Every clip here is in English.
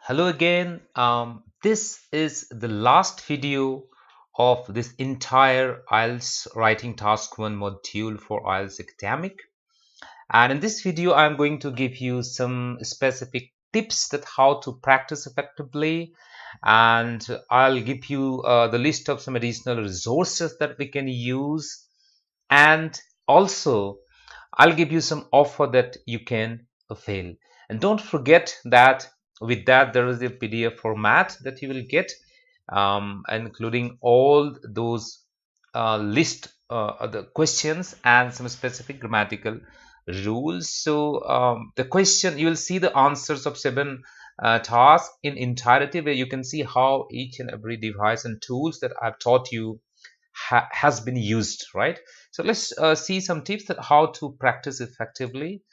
Hello again. This is the last video of this entire IELTS Writing Task 1 module for IELTS Academic. And in this video, I'm going to give you some specific tips that how to practice effectively. And I'll give you the list of some additional resources that we can use. And also, I'll give you some offer that you can avail. And don't forget that with that, there is a PDF format that you will get, including all those list the questions and some specific grammatical rules. So the question, you will see the answers of 7 tasks in entirety, where you can see how each and every device and tools that I've taught you has been used, right? So let's see some tips that how to practice effectively.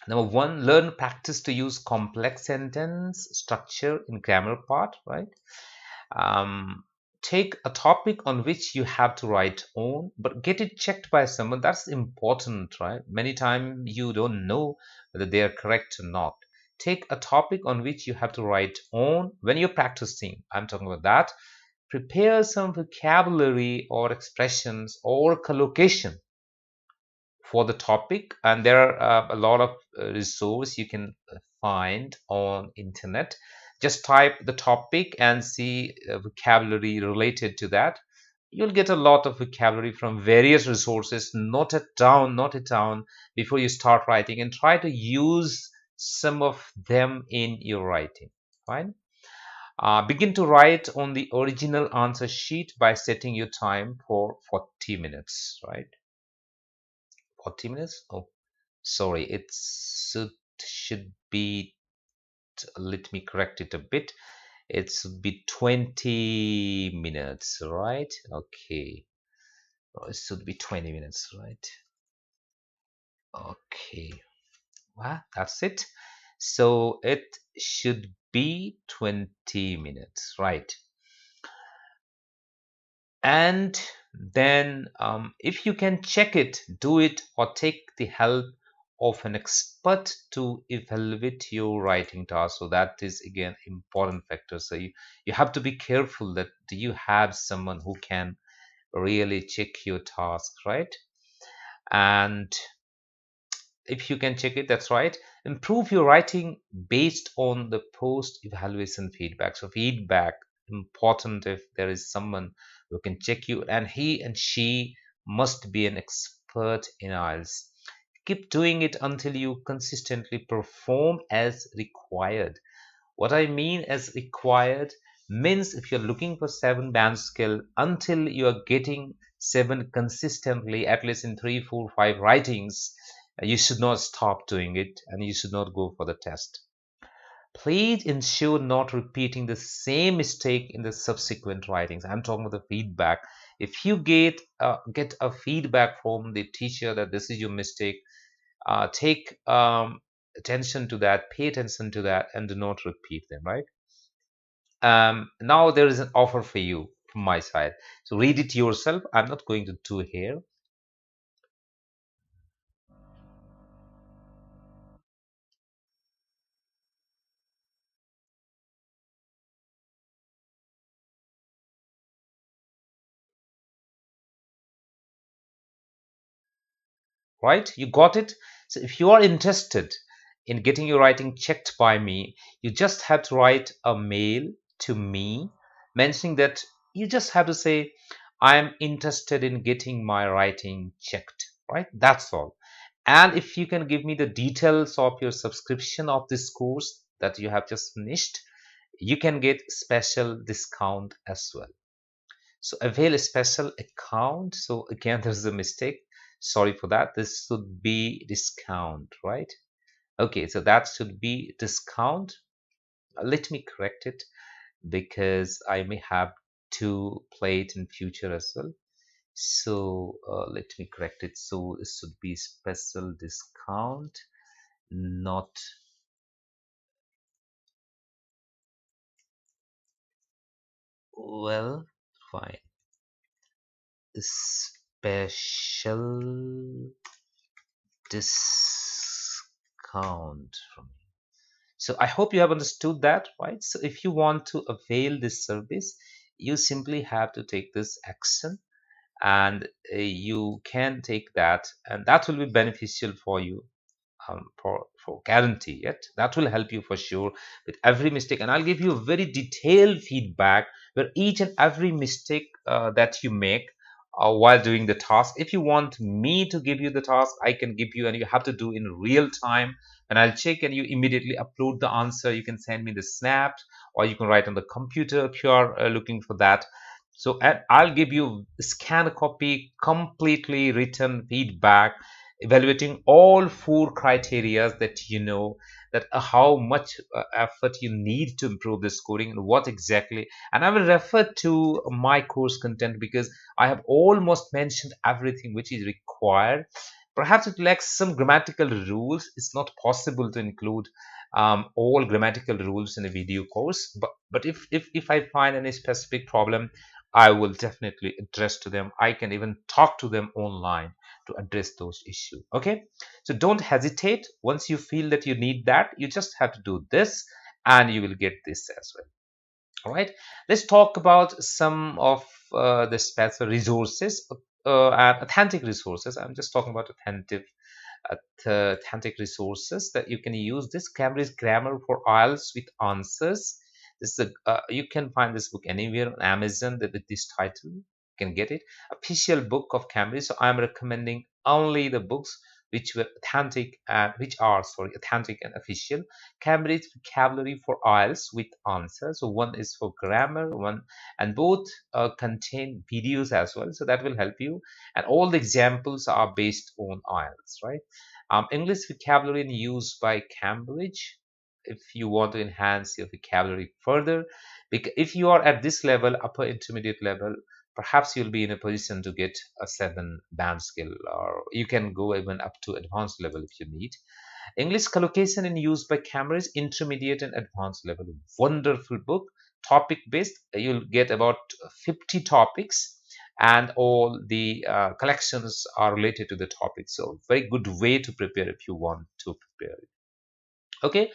Number one, learn practice to use complex sentence structure in grammar part, right? um, Take a topic on which you have to write on, but get it checked by someone. That's important, right? Many times you don't know whether they are correct or not. Take a topic on which you have to write on when you're practicing. I'm talking about that. Prepare some vocabulary or expressions or collocation for the topic, and there are a lot of resource you can find on internet. Just type the topic and see vocabulary related to that. You'll get a lot of vocabulary from various resources. Note it down before you start writing, and try to use some of them in your writing. Fine. Begin to write on the original answer sheet by setting your time for 40 minutes, right? 40 minutes? Oh, sorry, it should be, let me correct it a bit. It should be 20 minutes, right? Okay. Oh, it should be 20 minutes, right? Okay. Well, that's it. So it should be 20 minutes, right? And then if you can check it, do it, or take the help of an expert to evaluate your writing task. So that is again important factor. So you have to be careful that do you have someone who can really check your task, right? And if you can check it, that's right. Improve your writing based on the post evaluation feedback. So feedback important. If there is someone who can check you, and he and she must be an expert in IELTS. Keep doing it until you consistently perform as required. What I mean as required means if you're looking for 7 band skill, until you are getting 7 consistently, at least in 3, 4, 5 writings, you should not stop doing it, and you should not go for the test. Please ensure not repeating the same mistake in the subsequent writings. I'm talking about the feedback. If you get a feedback from the teacher that this is your mistake, take attention to that, pay attention to that, and do not repeat them, right? Now there is an offer for you from my side. So read it yourself. I'm not going to do here. Right? You got it? So if you are interested in getting your writing checked by me, you just have to write a mail to me mentioning that you just have to say, I'm interested in getting my writing checked, right? That's all. And if you can give me the details of your subscription of this course that you have just finished, you can get special discount as well. So avail a special account. So again, there's a mistake. Sorry for that. This should be discount, right? Okay, so that should be discount. Let me correct it because I may have to play it in future as well. So let me correct it. So it should be special discount, not well, fine. Special discount from So I hope you have understood that, right? So if you want to avail this service, you simply have to take this action, and you can take that, and that will be beneficial for you, for guarantee it. That will help you for sure with every mistake, and I'll give you a very detailed feedback where each and every mistake that you make while doing the task. If you want me to give you the task, I can give you, and you have to do in real time, and I'll check, and you immediately upload the answer. You can send me the snaps, or you can write on the computer if you are looking for that. So I'll give you scan copy completely written feedback, evaluating all four criteria that you know, that how much effort you need to improve the scoring and what exactly. And I will refer to my course content because I have almost mentioned everything which is required. Perhaps it lacks some grammatical rules. It's not possible to include all grammatical rules in a video course, but if I find any specific problem, I will definitely address to them. I can even talk to them online to address those issues. Okay, so don't hesitate. Once you feel that you need that, you just have to do this, and you will get this as well. All right, let's talk about some of the special resources, and authentic resources. I'm just talking about authentic resources that you can use. This Cambridge Grammar for IELTS with Answers. This is you can find this book anywhere on Amazon with this title. You can get it. Official book of Cambridge. So I'm recommending only the books which were authentic and which are, sorry, authentic and official. Cambridge Vocabulary for IELTS with Answers. So one is for grammar, one, and both contain videos as well. So that will help you. And all the examples are based on IELTS, right? English vocabulary in use by Cambridge. If you want to enhance your vocabulary further, because if you are at this level, upper intermediate level, perhaps you'll be in a position to get a 7 band skill, or you can go even up to advanced level if you need. English collocation in use by Cambridge, intermediate and advanced level. Wonderful book, topic based. You'll get about 50 topics, and all the collections are related to the topic. So, very good way to prepare if you want to prepare it. Okay,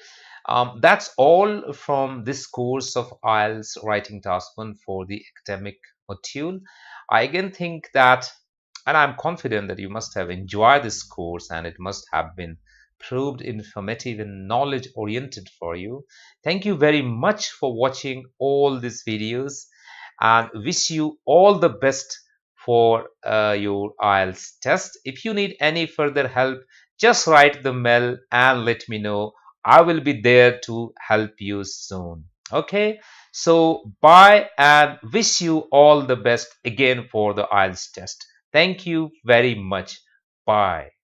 that's all from this course of IELTS Writing Task 1 for the academic module. I again think that, and I'm confident that you must have enjoyed this course, and it must have been proved informative and knowledge oriented for you. Thank you very much for watching all these videos, and wish you all the best for your IELTS test. If you need any further help, just write the mail and let me know. I will be there to help you soon. Okay, so bye, and wish you all the best again for the IELTS test. Thank you very much. Bye.